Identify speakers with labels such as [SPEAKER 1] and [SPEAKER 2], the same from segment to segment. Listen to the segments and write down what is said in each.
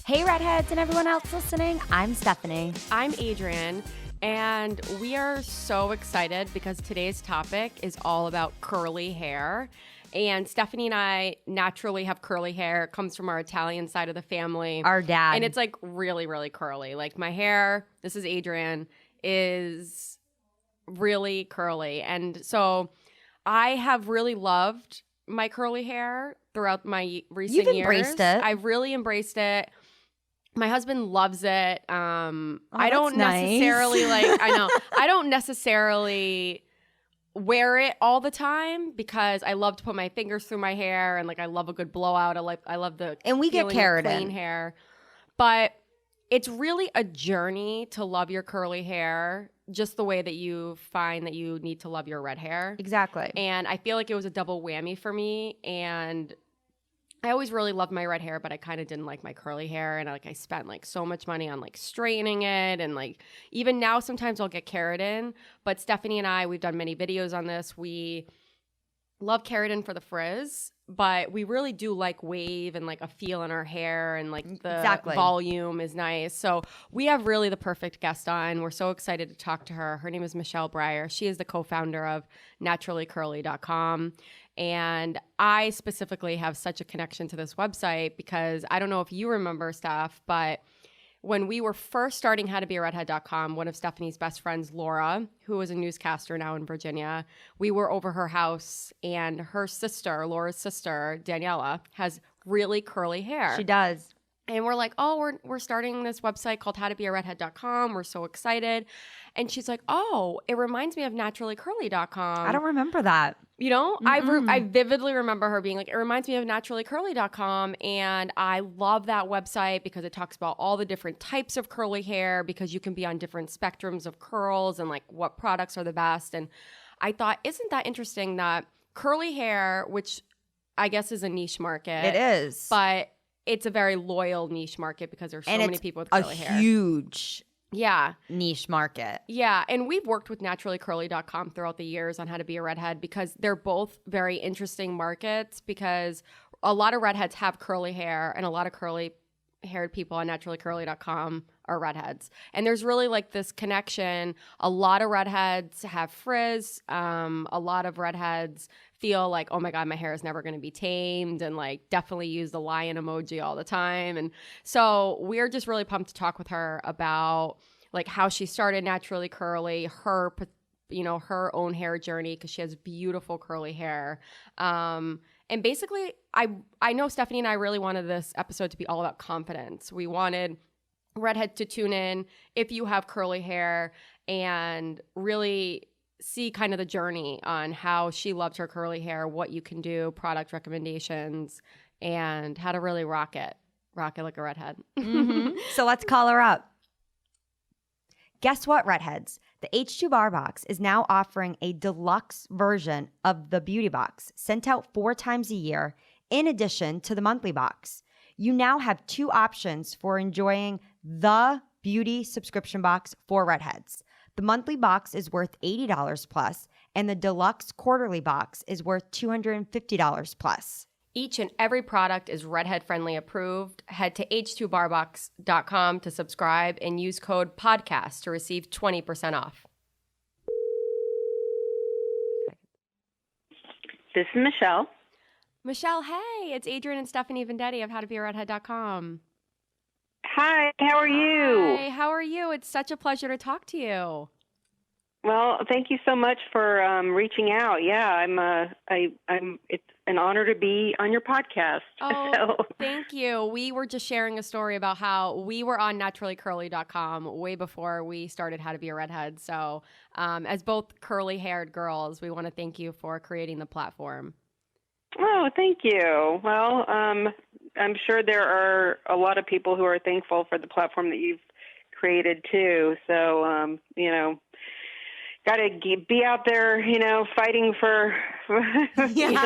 [SPEAKER 1] Hey, Redheads and everyone else listening. I'm Stephanie.
[SPEAKER 2] I'm Adrian, and we are so excited because today's topic is all about curly hair. And Stephanie and I naturally have curly hair. It comes from our Italian side of the family.
[SPEAKER 1] Our dad.
[SPEAKER 2] And it's like really, really curly. Like my hair, this is Adrian, is really curly. And so I have really loved my curly hair throughout my recent years.
[SPEAKER 1] You've embraced it.
[SPEAKER 2] I've really embraced it. My husband loves it. I don't
[SPEAKER 1] nice.
[SPEAKER 2] necessarily I don't necessarily wear it all the time because I love to put my fingers through my hair and like I love a good blowout. I love the
[SPEAKER 1] and we get
[SPEAKER 2] clean
[SPEAKER 1] keratin
[SPEAKER 2] hair. But it's really a journey to love your curly hair just the way that you find that you need to love your red hair.
[SPEAKER 1] Exactly.
[SPEAKER 2] And I feel like it was a double whammy for me, and I always really loved my red hair, but I kind of didn't like my curly hair. And I spent like so much money on like straightening it. And like even now, sometimes I'll get keratin. But Stephanie and I, we've done many videos on this. We love keratin for the frizz, but we really do like wave and like a feel in our hair, and like the volume is nice. So we have really the perfect guest on. We're so excited to talk to her. Her name is Michelle Breyer. She is the co-founder of NaturallyCurly.com. And I specifically have such a connection to this website because I don't know if you remember, Steph, but when we were first starting howtobearedhead.com, one of Stephanie's best friends, Laura, who is a newscaster now in Virginia, we were over her house, and her sister, Laura's sister, Daniela, has really curly hair.
[SPEAKER 1] She does.
[SPEAKER 2] And we're like, oh, we're starting this website called howtobearedhead.com. We're so excited. And she's like, oh, it reminds me of NaturallyCurly.com.
[SPEAKER 1] I don't remember that.
[SPEAKER 2] You know, I vividly remember her being like, it reminds me of NaturallyCurly.com. And I love that website because it talks about all the different types of curly hair, because you can be on different spectrums of curls and like what products are the best. And I thought, isn't that interesting that curly hair, which I guess is a niche market.
[SPEAKER 1] It is.
[SPEAKER 2] But it's a very loyal niche market because there's so many people with curly hair.
[SPEAKER 1] And it's a huge
[SPEAKER 2] Yeah.
[SPEAKER 1] niche market.
[SPEAKER 2] Yeah. And we've worked with NaturallyCurly.com throughout the years on how to be a redhead because they're both very interesting markets, because a lot of redheads have curly hair and a lot of curly haired people on NaturallyCurly.com are redheads. And there's really like this connection. A lot of redheads have frizz. A lot of redheads feel like, oh my God, my hair is never going to be tamed, and like definitely use the lion emoji all the time. And so we're just really pumped to talk with her about like how she started Naturally Curly, her own hair journey, because she has beautiful curly hair. And basically, I know Stephanie and I really wanted this episode to be all about confidence. We wanted redheads to tune in if you have curly hair and really see kind of the journey on how she loves her curly hair, what you can do, product recommendations, and how to really rock it like a redhead.
[SPEAKER 1] Mm-hmm. So let's call her up. Guess what, redheads? The H2 Bar Box is now offering a deluxe version of the Beauty Box, sent out 4 times a year, in addition to the monthly box. You now have 2 options for enjoying the Beauty subscription box for redheads. The monthly box is worth $80 plus, and the deluxe quarterly box is worth $250 plus.
[SPEAKER 2] Each and every product is redhead friendly approved. Head to h2barbox.com to subscribe and use code podcast to receive 20% off.
[SPEAKER 3] This is Michelle.
[SPEAKER 2] Michelle, hey, it's Adrian and Stephanie Vendetti of howtobearedhead.com.
[SPEAKER 3] Hi, how are you?
[SPEAKER 2] Hi, how are you? It's such a pleasure to talk to you.
[SPEAKER 3] Well, thank you so much for reaching out. Yeah, I'm. It's an honor to be on your podcast.
[SPEAKER 2] Oh, thank you. We were just sharing a story about how we were on NaturallyCurly.com way before we started How to Be a Redhead. So, as both curly-haired girls, we want to thank you for creating the platform.
[SPEAKER 3] Oh, thank you. Well, I'm sure there are a lot of people who are thankful for the platform that you've created too. So, got to be out there, fighting for,
[SPEAKER 2] we get it.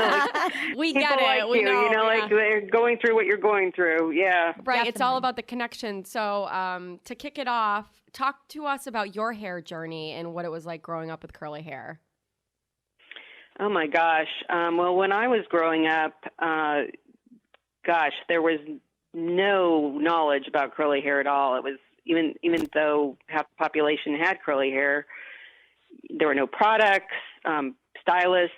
[SPEAKER 3] Like
[SPEAKER 2] we know,
[SPEAKER 3] like they're going through what you're going through. Yeah.
[SPEAKER 2] Right.
[SPEAKER 1] Definitely.
[SPEAKER 2] It's all about the connection. So to kick it off, talk to us about your hair journey and what it was like growing up with curly hair.
[SPEAKER 3] Oh my gosh. Well, when I was growing up, there was no knowledge about curly hair at all. It was even though half the population had curly hair, there were no products. Stylists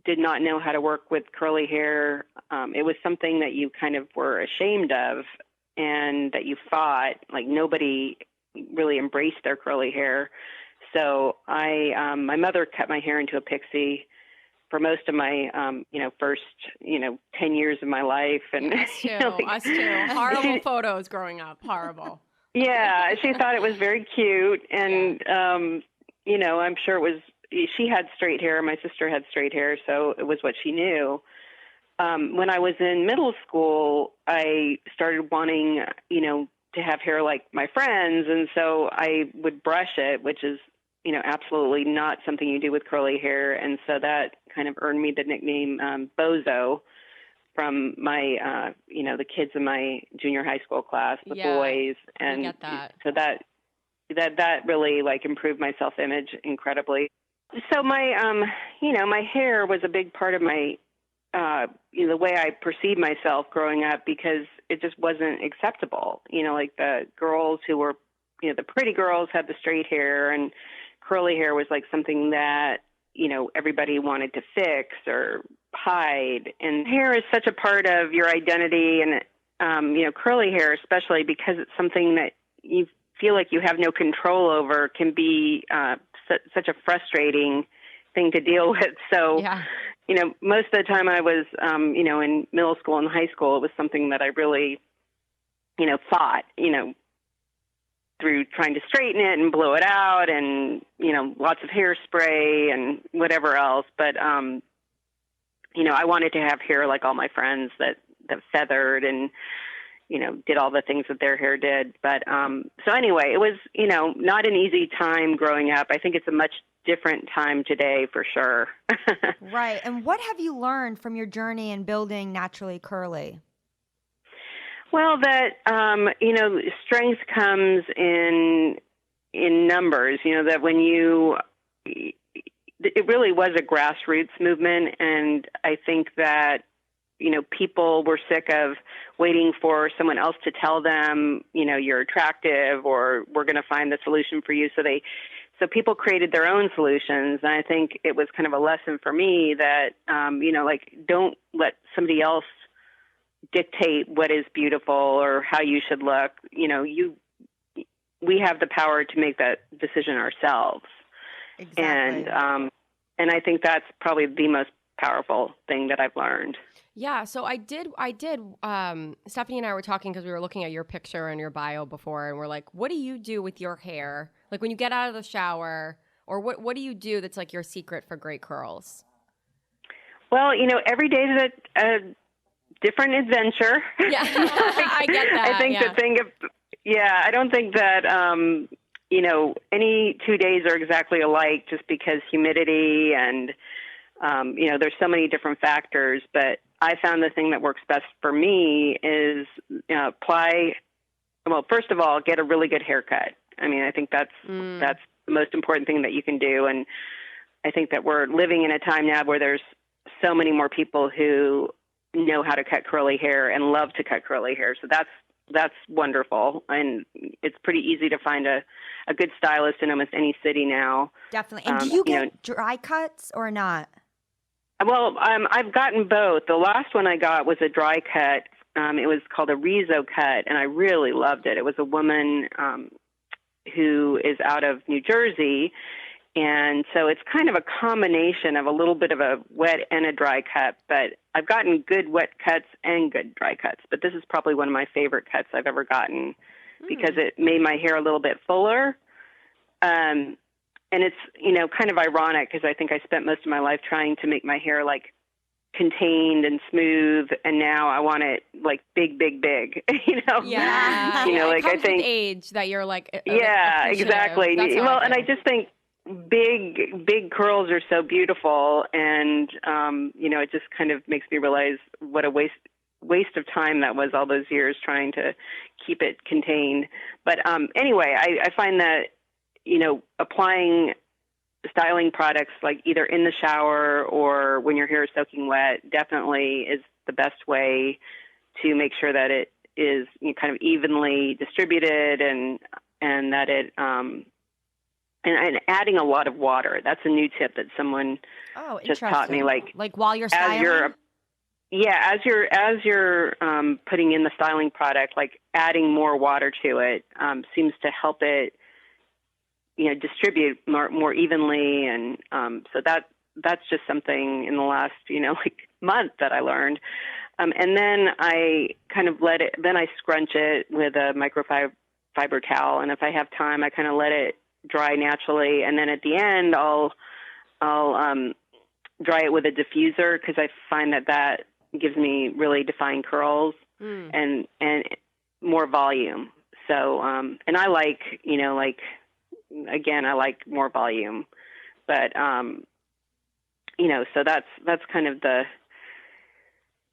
[SPEAKER 3] did not know how to work with curly hair. It was something that you kind of were ashamed of and that you fought. Like nobody really embraced their curly hair. So my mother cut my hair into a pixie for most of my, first, 10 years of my life. And
[SPEAKER 2] us too. Us too. Horrible photos growing up. Horrible.
[SPEAKER 3] Yeah. She thought it was very cute. And, I'm sure she had straight hair. My sister had straight hair. So it was what she knew. When I was in middle school, I started wanting, to have hair like my friends. And so I would brush it, which is, absolutely not something you do with curly hair. And so that kind of earned me the nickname Bozo from my, the kids in my junior high school class, the boys. And
[SPEAKER 2] I get that.
[SPEAKER 3] So that really like improved my self-image incredibly. So my, my hair was a big part of my, the way I perceived myself growing up, because it just wasn't acceptable. Like the girls who were, the pretty girls had the straight hair, and curly hair was like something that, everybody wanted to fix or hide. And hair is such a part of your identity, and, curly hair, especially because it's something that you feel like you have no control over, can be such a frustrating thing to deal with. So, most of the time I was, in middle school and high school, it was something that I really, fought, through trying to straighten it and blow it out and, lots of hairspray and whatever else. But, I wanted to have hair like all my friends that feathered and, did all the things that their hair did. But, so anyway, it was, not an easy time growing up. I think it's a much different time today for sure.
[SPEAKER 1] Right. And what have you learned from your journey in building Naturally Curly?
[SPEAKER 3] Well, that, strength comes in numbers, that when it really was a grassroots movement. And I think that, people were sick of waiting for someone else to tell them, you're attractive or we're going to find the solution for you. So people created their own solutions. And I think it was kind of a lesson for me that, don't let somebody else dictate what is beautiful or how you should look. We have the power to make that decision ourselves. Exactly. And I think that's probably the most powerful thing that I've learned.
[SPEAKER 2] Yeah. So I did, Stephanie and I were talking because we were looking at your picture and your bio before, and we're like, what do you do with your hair? Like when you get out of the shower, or what do you do that's like your secret for great curls?
[SPEAKER 3] Well, every day is a different adventure.
[SPEAKER 2] Yeah, I get that.
[SPEAKER 3] I think the thing of, I don't think that, any 2 days are exactly alike just because humidity and, there's so many different factors. But I found the thing that works best for me is first of all, get a really good haircut. I mean, I think that's the most important thing that you can do. And I think that we're living in a time now where there's so many more people who know how to cut curly hair and love to cut curly hair. So that's wonderful. And it's pretty easy to find a good stylist in almost any city now.
[SPEAKER 1] Definitely. And do you get dry cuts or not?
[SPEAKER 3] Well, I've gotten both. The last one I got was a dry cut. It was called a Rizzo cut, and I really loved it. It was a woman who is out of New Jersey, and so it's kind of a combination of a little bit of a wet and a dry cut, but I've gotten good wet cuts and good dry cuts, but this is probably one of my favorite cuts I've ever gotten because it made my hair a little bit fuller. And it's, kind of ironic because I think I spent most of my life trying to make my hair like contained and smooth, and now I want it like big, big, big.
[SPEAKER 2] Yeah.
[SPEAKER 3] Like I think
[SPEAKER 2] with age that you're like.
[SPEAKER 3] Yeah, exactly. Well, and I just think big curls are so beautiful, and it just kind of makes me realize what a waste of time that was all those years trying to keep it contained. But anyway, I find that applying styling products like either in the shower or when your hair is soaking wet definitely is the best way to make sure that it is kind of evenly distributed, and that it and adding a lot of water. That's a new tip that someone just taught me.
[SPEAKER 1] Like while you're styling?
[SPEAKER 3] As you're putting in the styling product, like adding more water to it seems to help it, distribute more evenly, and so that's just something in the last month that I learned. And then I kind of then I scrunch it with a microfiber towel, and if I have time, I kind of let it dry naturally, and then at the end I'll dry it with a diffuser, because I find that gives me really defined curls and more volume. So and I like again, I like more volume, but so that's kind of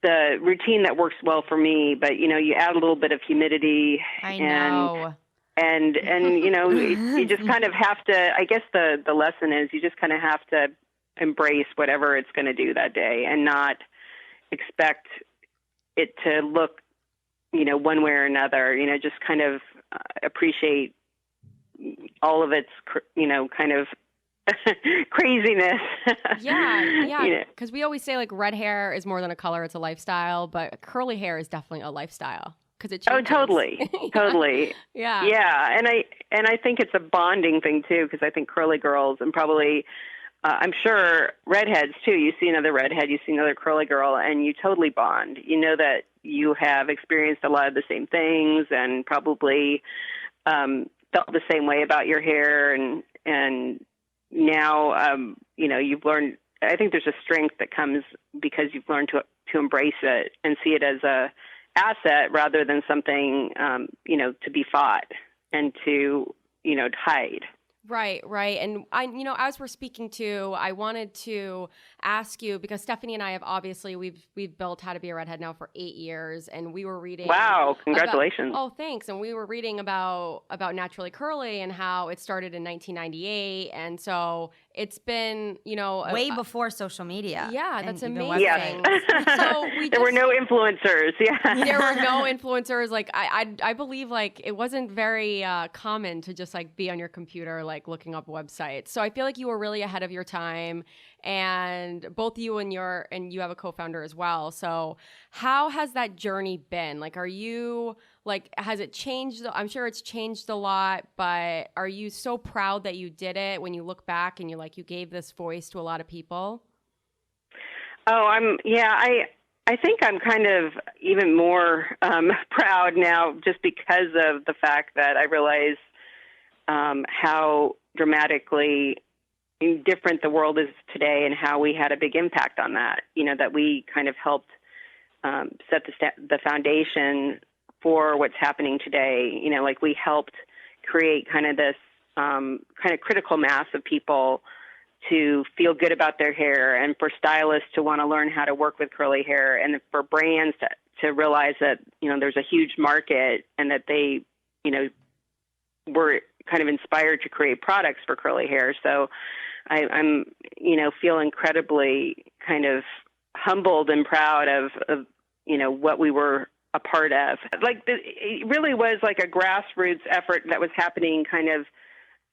[SPEAKER 3] the routine that works well for me. But you add a little bit of humidity.
[SPEAKER 1] I know.
[SPEAKER 3] And you just kind of have to, I guess the lesson is you just kind of have to embrace whatever it's going to do that day, and not expect it to look, one way or another, just kind of appreciate all of its, kind of craziness.
[SPEAKER 2] Yeah. Because we always say like red hair is more than a color, it's a lifestyle, but curly hair is definitely a lifestyle. Because it changes.
[SPEAKER 3] Oh, totally. Yeah. And I think it's a bonding thing too, because I think curly girls, and probably, I'm sure redheads too. You see another redhead, you see another curly girl, and you totally bond. You know that you have experienced a lot of the same things, and probably felt the same way about your hair, and now you've learned. I think there's a strength that comes because you've learned to embrace it and see it as a asset rather than something, to be fought and to hide.
[SPEAKER 2] Right. And as we're speaking to, I wanted to ask you, because Stephanie and I have obviously, we've built How to Be a Redhead now for 8 years, and we were reading.
[SPEAKER 3] Wow. Congratulations.
[SPEAKER 2] Thanks. And we were reading about Naturally Curly and how it started in 1998. And so it's been,
[SPEAKER 1] way before social media.
[SPEAKER 2] Yeah. That's amazing.
[SPEAKER 3] Yes.
[SPEAKER 2] So
[SPEAKER 3] there were no influencers. Yeah.
[SPEAKER 2] There were no influencers. Like I believe like it wasn't very common to just like be on your computer, like looking up websites. So I feel like you were really ahead of your time, and both you and you have a co-founder as well. So how has that journey been? Like, are you like, has it changed? I'm sure it's changed a lot, but are you so proud that you did it when you look back and you gave this voice to a lot of people?
[SPEAKER 3] Oh, I think I'm kind of even more proud now, just because of the fact that I realize how dramatically different the world is today, and how we had a big impact on that. That we kind of helped set the foundation for what's happening today. Like we helped create kind of this kind of critical mass of people to feel good about their hair, and for stylists to want to learn how to work with curly hair, and for brands to realize that, there's a huge market, and that they, were kind of inspired to create products for curly hair. So I'm feel incredibly kind of humbled and proud of what we were a part of. Like it really was like a grassroots effort that was happening, kind of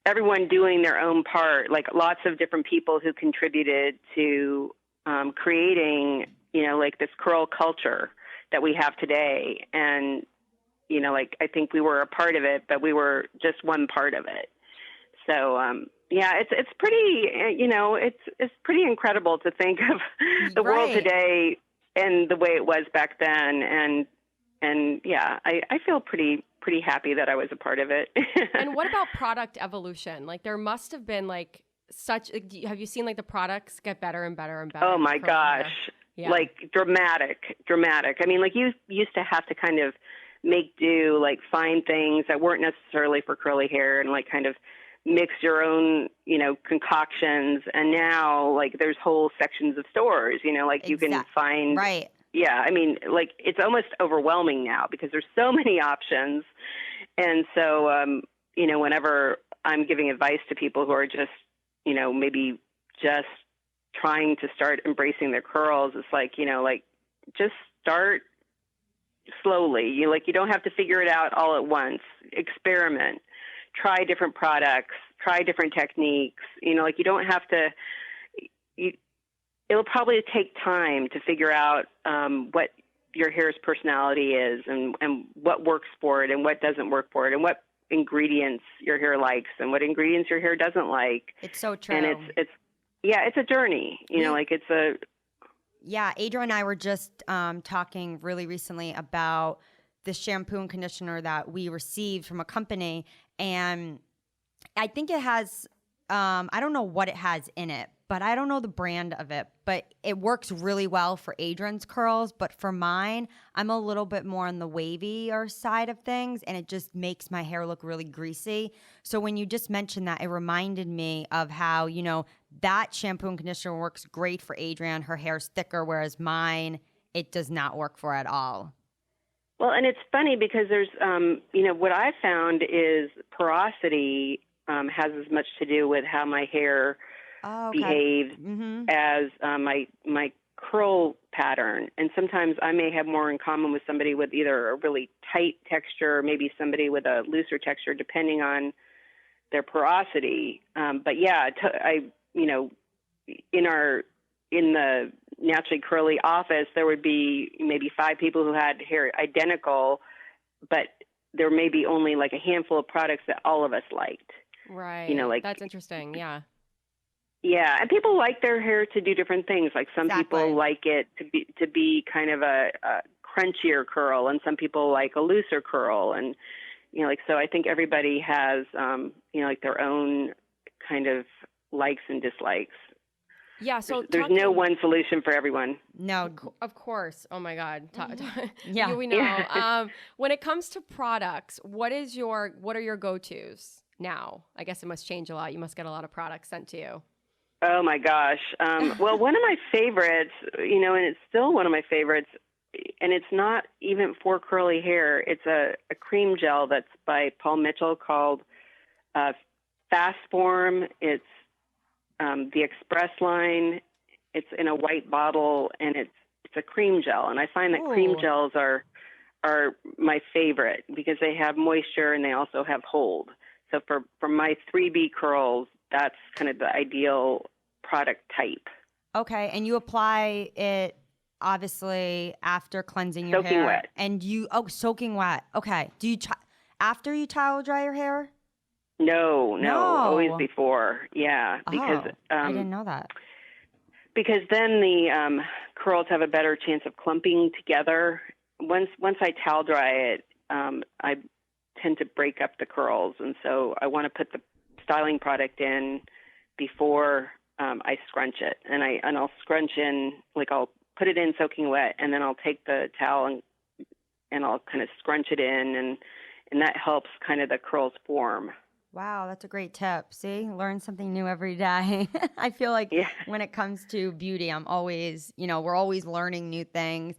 [SPEAKER 3] everyone doing their own part, like lots of different people who contributed to creating, like this curl culture that we have today. And, like I think we were a part of it, but we were just one part of it. So, it's pretty, it's pretty incredible to think of the world today and the way it was back then. And yeah, I feel pretty happy that I was a part of it.
[SPEAKER 2] And what about product evolution? Like there must have been like have you seen like the products get better and better and better?
[SPEAKER 3] Oh my gosh. Yeah. Like dramatic. I mean, like you used to have to kind of make do, like find things that weren't necessarily for curly hair, and like kind of mix your own, concoctions. And now like there's whole sections of stores, like you can find.
[SPEAKER 1] Right.
[SPEAKER 3] Yeah. I mean, like it's almost overwhelming now because there's so many options. And so, whenever I'm giving advice to people who are just, maybe just trying to start embracing their curls, it's like, just start, slowly. You don't have to figure it out all at once. Experiment, try different products, try different techniques. You don't have to. It'll probably take time to figure out what your hair's personality is, and what works for it and what doesn't work for it, and what ingredients your hair likes and what ingredients your hair doesn't like.
[SPEAKER 1] It's so true.
[SPEAKER 3] And it's a journey.
[SPEAKER 1] Yeah, Adrian and I were just talking really recently about the shampoo and conditioner that we received from a company, and I think it has, I don't know what it has in it, but I don't know the brand of it, but it works really well for Adrian's curls. But for mine, I'm a little bit more on the wavier side of things, and it just makes my hair look really greasy. So when you just mentioned that, it reminded me of how, that shampoo and conditioner works great for Adrian. Her hair's thicker, whereas mine, it does not work for at all.
[SPEAKER 3] Well, and it's funny because there's, what I found is porosity has as much to do with how my hair behaves as my curl pattern. And sometimes I may have more in common with somebody with either a really tight texture or maybe somebody with a looser texture, depending on their porosity. But yeah, in the Naturally Curly office, there would be maybe 5 people who had hair identical, but there may be only like a handful of products that all of us liked.
[SPEAKER 2] Right. That's interesting. Yeah.
[SPEAKER 3] Yeah, and people like their hair to do different things. Like some people like it to be kind of a crunchier curl, and some people like a looser curl, and so I think everybody has their own kind of likes and dislikes.
[SPEAKER 2] Yeah, so
[SPEAKER 3] there's no one solution for everyone.
[SPEAKER 2] No, of course. Oh my God.
[SPEAKER 1] Yeah,
[SPEAKER 2] we know. When it comes to products, what are your go-tos now? I guess it must change a lot. You must get a lot of products sent to you.
[SPEAKER 3] Oh my gosh. Well, one of my favorites, and it's still one of my favorites, and it's not even for curly hair. It's a cream gel that's by Paul Mitchell called Fast Form. It's the Express line. It's in a white bottle, and it's a cream gel. And I find that cream gels are my favorite because they have moisture and they also have hold. So for my 3B curls, that's kind of the ideal product type.
[SPEAKER 1] Okay, and you apply it obviously after cleansing your hair.
[SPEAKER 3] Soaking wet.
[SPEAKER 1] And soaking wet. Okay. Do you after you towel dry your hair?
[SPEAKER 3] No, always before. Yeah, because
[SPEAKER 1] I didn't know that.
[SPEAKER 3] Because then the curls have a better chance of clumping together. Once I towel dry it, I tend to break up the curls, and so I want to put the styling product in before I scrunch it, and I'll scrunch in, like I'll put it in soaking wet, and then I'll take the towel and I'll kind of scrunch it in, and that helps kind of the curls form.
[SPEAKER 1] Wow, that's a great tip. See, learn something new every day. I feel like when it comes to beauty, I'm always, we're always learning new things.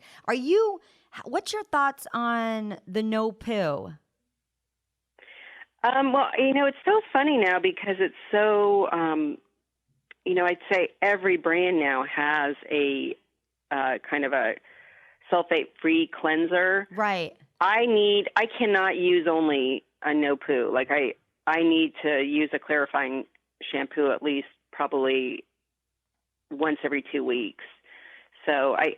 [SPEAKER 1] What's your thoughts on the no poo?
[SPEAKER 3] Well, it's so funny now because it's so, I'd say every brand now has a kind of a sulfate-free cleanser.
[SPEAKER 1] Right.
[SPEAKER 3] I cannot use only a no poo. Like I need to use a clarifying shampoo at least probably once every 2 weeks. So I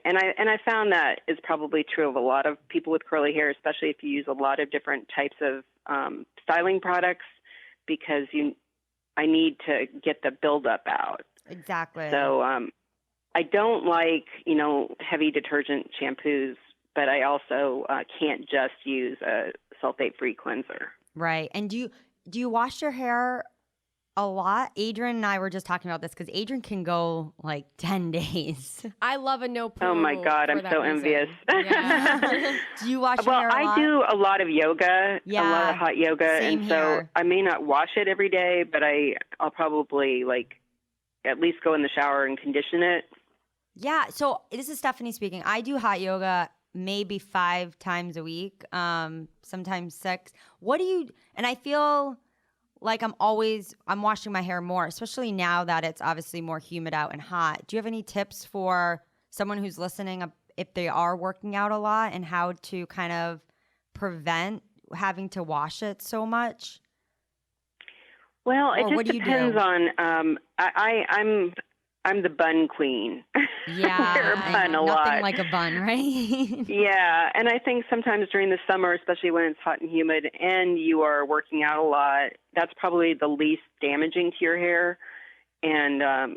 [SPEAKER 3] found that is probably true of a lot of people with curly hair, especially if you use a lot of different types of styling products, because I need to get the buildup out.
[SPEAKER 1] Exactly.
[SPEAKER 3] So I don't like heavy detergent shampoos, but I also can't just use a sulfate-free cleanser.
[SPEAKER 1] Right. And do you wash your hair a lot? Adrian and I were just talking about this because Adrian can go like 10 days.
[SPEAKER 2] I love a no poo.
[SPEAKER 3] Oh my God, I'm so envious.
[SPEAKER 2] Yeah.
[SPEAKER 1] Do you wash your hair a lot?
[SPEAKER 3] I do a lot of yoga, a lot of hot yoga,
[SPEAKER 1] same
[SPEAKER 3] and so
[SPEAKER 1] here.
[SPEAKER 3] I may not wash it every day, but I'll probably at least go in the shower and condition it.
[SPEAKER 1] Yeah. So this is Stephanie speaking. I do hot yoga maybe 5 times a week, sometimes 6. And I feel like I'm washing my hair more, especially now that it's obviously more humid out and hot. Do you have any tips for someone who's listening if they are working out a lot and how to kind of prevent having to wash it so much?
[SPEAKER 3] Well,
[SPEAKER 1] Or
[SPEAKER 3] it
[SPEAKER 1] what
[SPEAKER 3] just
[SPEAKER 1] do you
[SPEAKER 3] depends
[SPEAKER 1] do?
[SPEAKER 3] on. I'm the bun queen.
[SPEAKER 1] Yeah,
[SPEAKER 3] I wear a bun a
[SPEAKER 1] nothing
[SPEAKER 3] lot.
[SPEAKER 1] like a bun, right?
[SPEAKER 3] Yeah, and I think sometimes during the summer, especially when it's hot and humid, and you are working out a lot, that's probably the least damaging to your hair. And I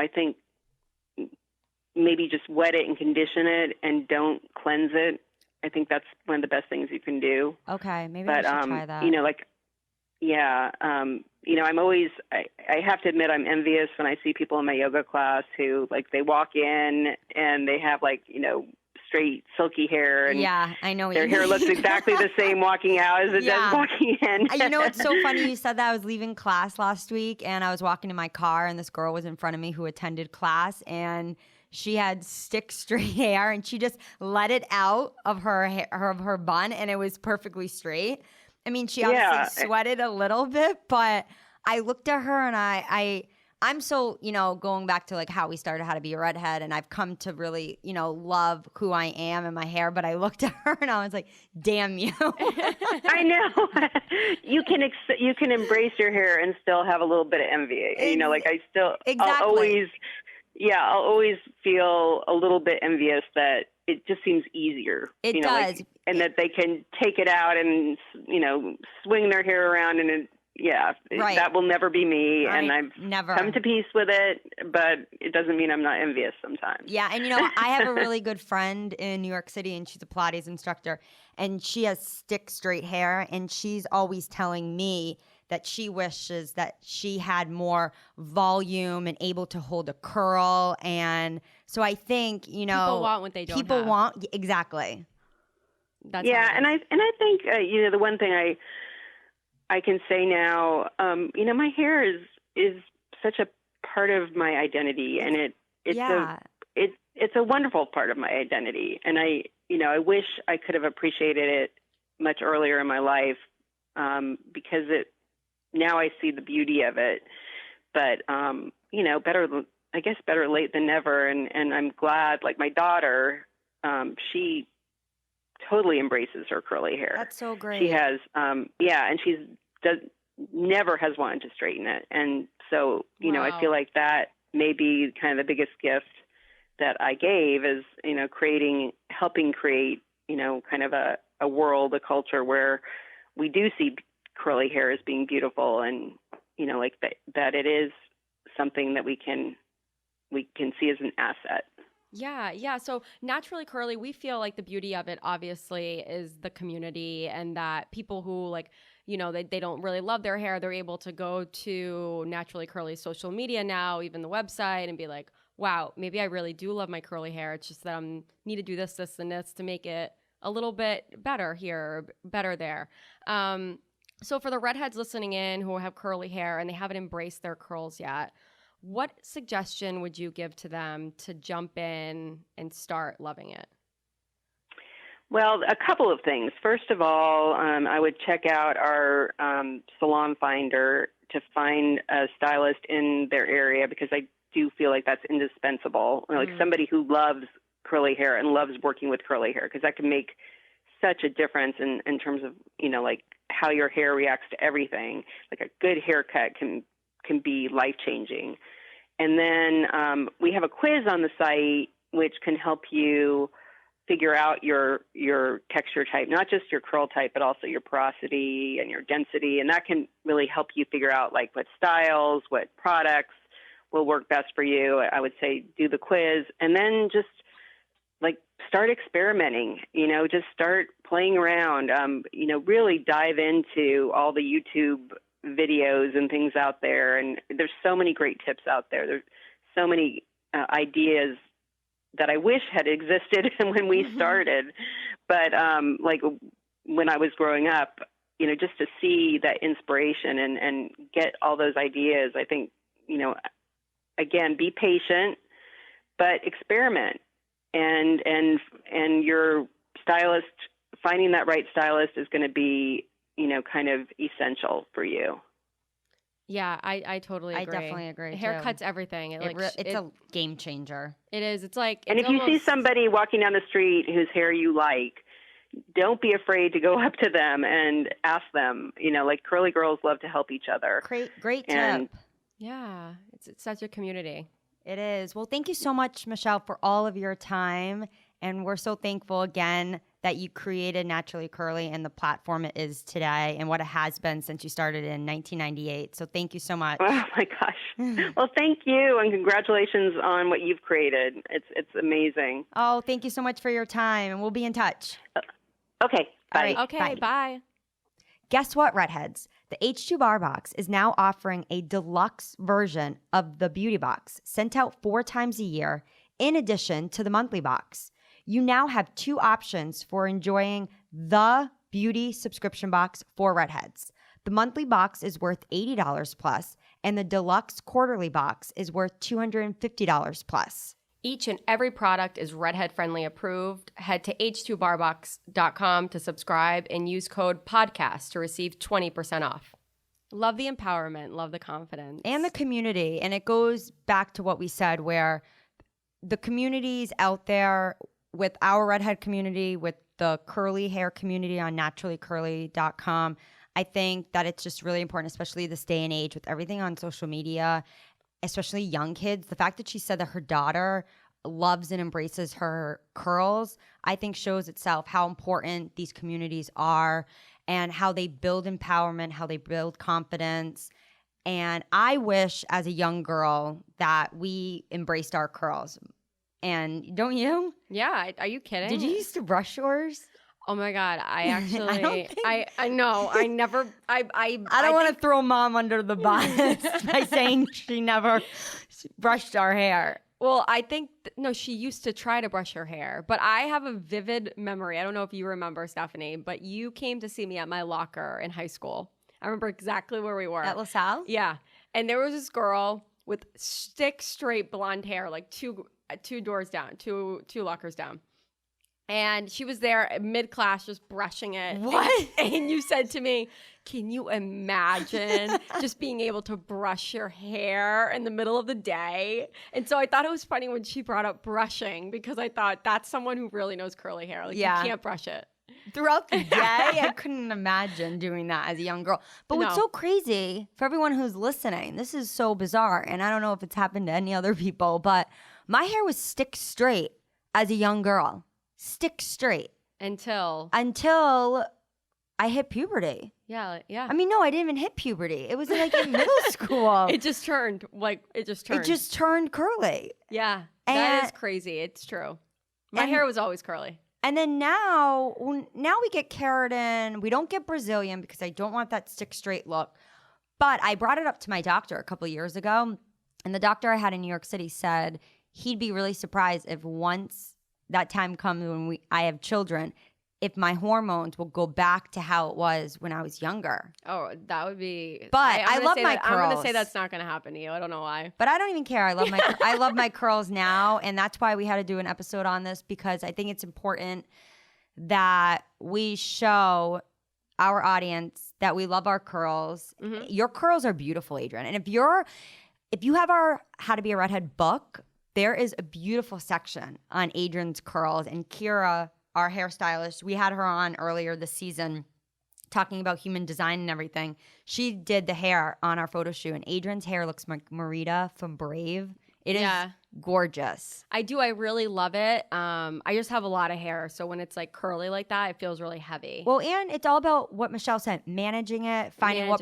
[SPEAKER 3] think maybe just wet it and condition it, and don't cleanse it. I think that's one of the best things you can do.
[SPEAKER 1] Okay, maybe
[SPEAKER 3] But
[SPEAKER 1] I should try that.
[SPEAKER 3] Yeah. I'm always, I have to admit, I'm envious when I see people in my yoga class who, like, they walk in and they have, like, straight, silky hair. And
[SPEAKER 1] Yeah, I know what
[SPEAKER 3] their
[SPEAKER 1] you
[SPEAKER 3] hair
[SPEAKER 1] mean.
[SPEAKER 3] looks exactly the same walking out as it does walking in.
[SPEAKER 1] You know what's so funny? You said that. I was leaving class last week and I was walking in my car and this girl was in front of me who attended class and she had stick straight hair and she just let it out of her bun and it was perfectly straight. I mean, she obviously sweated a little bit, but I looked at her and I'm so, going back to like how we started How to Be a Redhead, and I've come to really, love who I am and my hair, but I looked at her and I was like, damn you.
[SPEAKER 3] I know. You can embrace your hair and still have a little bit of envy.
[SPEAKER 1] Exactly.
[SPEAKER 3] I'll always feel a little bit envious that it just seems easier.
[SPEAKER 1] It does.
[SPEAKER 3] And that they can take it out and, swing their hair around and
[SPEAKER 1] right.
[SPEAKER 3] That will never be me. And I've
[SPEAKER 1] never
[SPEAKER 3] come to peace with it, but it doesn't mean I'm not envious sometimes.
[SPEAKER 1] Yeah. And, I have a really good friend in New York City and she's a Pilates instructor and she has stick straight hair and she's always telling me that she wishes that she had more volume and able to hold a curl. And so I think,
[SPEAKER 2] people want what they don't have.
[SPEAKER 1] People want, exactly.
[SPEAKER 2] That's
[SPEAKER 3] and I think, the one thing I can say now, my hair is such a part of my identity, and it's a wonderful part of my identity. And I wish I could have appreciated it much earlier in my life, because now I see the beauty of it. But better late than never. And I'm glad, like my daughter, she totally embraces her curly hair.
[SPEAKER 1] That's so great.
[SPEAKER 3] She has, and never has wanted to straighten it. And so, I feel like that may be kind of the biggest gift that I gave is, helping create, kind of a world, a culture where we do see curly hair as being beautiful and, that it is something that we can see as an asset.
[SPEAKER 2] Yeah. So Naturally Curly, we feel like the beauty of it obviously is the community and that people who they don't really love their hair, they're able to go to Naturally Curly's social media now, even the website, and be like, wow, maybe I really do love my curly hair. It's just that I need to do this, and this to make it a little bit better here, better there. So for the redheads listening in who have curly hair and they haven't embraced their curls yet, what suggestion would you give to them to jump in and start loving it?
[SPEAKER 3] Well, a couple of things. First of all, I would check out our salon finder to find a stylist in their area, because I do feel like that's indispensable. Like somebody who loves curly hair and loves working with curly hair, because that can make such a difference in terms of, like how your hair reacts to everything. Like a good haircut can be life-changing. And then we have a quiz on the site which can help you figure out your texture type, not just your curl type, but also your porosity and your density. And that can really help you figure out like what styles, what products will work best for you. I would say do the quiz and then just like start experimenting, just start playing around, really dive into all the YouTube videos and things out there. And there's so many great tips out there. There's so many ideas that I wish had existed when we started. But like when I was growing up, just to see that inspiration and get all those ideas, I think, again, be patient, but experiment. And your stylist, finding that right stylist is going to be, kind of essential for you.
[SPEAKER 2] Yeah, I totally agree.
[SPEAKER 1] I definitely agree.
[SPEAKER 2] Haircut's everything.
[SPEAKER 1] It's a game changer.
[SPEAKER 2] It is. It's like,
[SPEAKER 3] And if you see somebody walking down the street whose hair you like, don't be afraid to go up to them and ask them. Like curly girls love to help each other.
[SPEAKER 1] Great tip.
[SPEAKER 2] Yeah, it's such a community.
[SPEAKER 1] It is. Well, thank you so much, Michelle, for all of your time. And we're so thankful again that you created Naturally Curly and the platform it is today and what it has been since you started in 1998. So thank you so much.
[SPEAKER 3] Oh my gosh. Well, thank you and congratulations on what you've created. It's amazing.
[SPEAKER 1] Oh, thank you so much for your time and we'll be in touch.
[SPEAKER 3] Okay. Bye.
[SPEAKER 1] All right,
[SPEAKER 2] Okay, bye.
[SPEAKER 1] Guess what, Redheads? The H2 Bar Box is now offering a deluxe version of the Beauty Box sent out 4 times a year in addition to the monthly box. You now have 2 options for enjoying the beauty subscription box for Redheads. The monthly box is worth $80 plus, and the deluxe quarterly box is worth $250 plus.
[SPEAKER 2] Each and every product is Redhead friendly approved. Head to h2barbox.com to subscribe and use code podcast to receive 20% off. Love the empowerment, love the confidence.
[SPEAKER 1] And the community. And it goes back to what we said where the communities out there with our Redhead community, with the curly hair community on NaturallyCurly.com, I think that it's just really important, especially this day and age with everything on social media, especially young kids. The fact that she said that her daughter loves and embraces her curls, I think shows itself how important these communities are and how they build empowerment, how they build confidence. And I wish as a young girl that we embraced our curls. And don't you?
[SPEAKER 2] Yeah. Are you kidding?
[SPEAKER 1] Did you used to brush yours?
[SPEAKER 2] Oh my God. I actually,
[SPEAKER 1] I don't think-
[SPEAKER 2] I know. I never,
[SPEAKER 1] I don't want to throw mom under the bus by saying she never brushed our hair.
[SPEAKER 2] Well, I think, no, she used to try to brush her hair, but I have a vivid memory. I don't know if you remember, Stephanie, but you came to see me at my locker in high school. I remember exactly where we were.
[SPEAKER 1] At LaSalle?
[SPEAKER 2] Yeah. And there was this girl with stick straight blonde hair, like two doors down, two lockers down. And she was there mid-class just brushing it.
[SPEAKER 1] What?
[SPEAKER 2] And you said to me, can you imagine just being able to brush your hair in the middle of the day? And so I thought it was funny when she brought up brushing because I thought that's someone who really knows curly hair. Like,
[SPEAKER 1] Yeah.
[SPEAKER 2] You can't brush it.
[SPEAKER 1] Throughout the day, I couldn't imagine doing that as a young girl. But what's
[SPEAKER 2] No.
[SPEAKER 1] so crazy for everyone who's listening, this is so bizarre, and I don't know if it's happened to any other people, but my hair was stick straight as a young girl. Stick straight.
[SPEAKER 2] Until
[SPEAKER 1] I hit puberty.
[SPEAKER 2] yeah.
[SPEAKER 1] I mean, no, I didn't even hit puberty. It was like in middle school.
[SPEAKER 2] It just turned.
[SPEAKER 1] It just turned curly.
[SPEAKER 2] Yeah.
[SPEAKER 1] And-
[SPEAKER 2] That is crazy. It's true. My
[SPEAKER 1] and-
[SPEAKER 2] hair was always curly.
[SPEAKER 1] And then now we get keratin. We don't get Brazilian because I don't want that stick straight look. But I brought it up to my doctor a couple of years ago, and the doctor I had in New York City said he'd be really surprised if once that time comes when I have children, if my hormones will go back to how it was when I was younger.
[SPEAKER 2] Oh, that would be.
[SPEAKER 1] But I love my
[SPEAKER 2] I'm going to
[SPEAKER 1] curls.
[SPEAKER 2] say that's not going to happen to you. I don't know why.
[SPEAKER 1] But I don't even care. I love my curls now, and that's why we had to do an episode on this because I think it's important that we show our audience that we love our curls.
[SPEAKER 2] Mm-hmm.
[SPEAKER 1] Your curls are beautiful, Adrian. And if you have our How to Be a Redhead book, there is a beautiful section on Adrian's curls. And Kira, our hairstylist, we had her on earlier this season talking about human design and everything. She did the hair on our photo shoot, and Adrian's hair looks like Marita from Brave. It is gorgeous.
[SPEAKER 2] I do. I really love it. I just have a lot of hair. So when it's like curly like that, it feels really heavy.
[SPEAKER 1] Well, and it's all about what Michelle said, managing it, finding what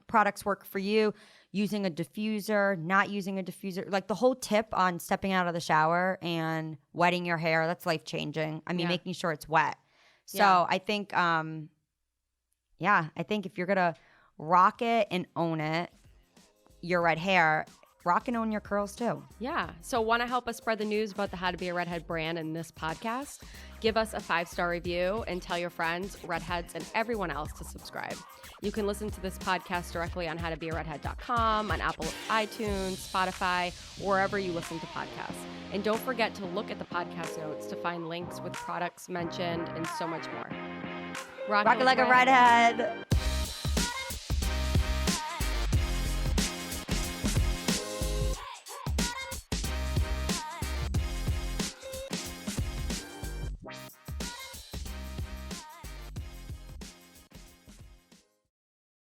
[SPEAKER 1] products work for you, using a diffuser, not using a diffuser. Like the whole tip on stepping out of the shower and wetting your hair, that's life-changing. I mean, making sure it's wet. So I think, I think if you're going to rock it and own it, your red hair, rock and own your curls too.
[SPEAKER 2] Yeah. So want to help us spread the news about the How to Be a Redhead brand in this podcast? Give us a 5-star review and tell your friends, redheads, and everyone else to subscribe. You can listen to this podcast directly on howtobearedhead.com, on Apple iTunes, Spotify, wherever you listen to podcasts. And don't forget to look at the podcast notes to find links with products mentioned and so much more.
[SPEAKER 1] Rock it like a redhead.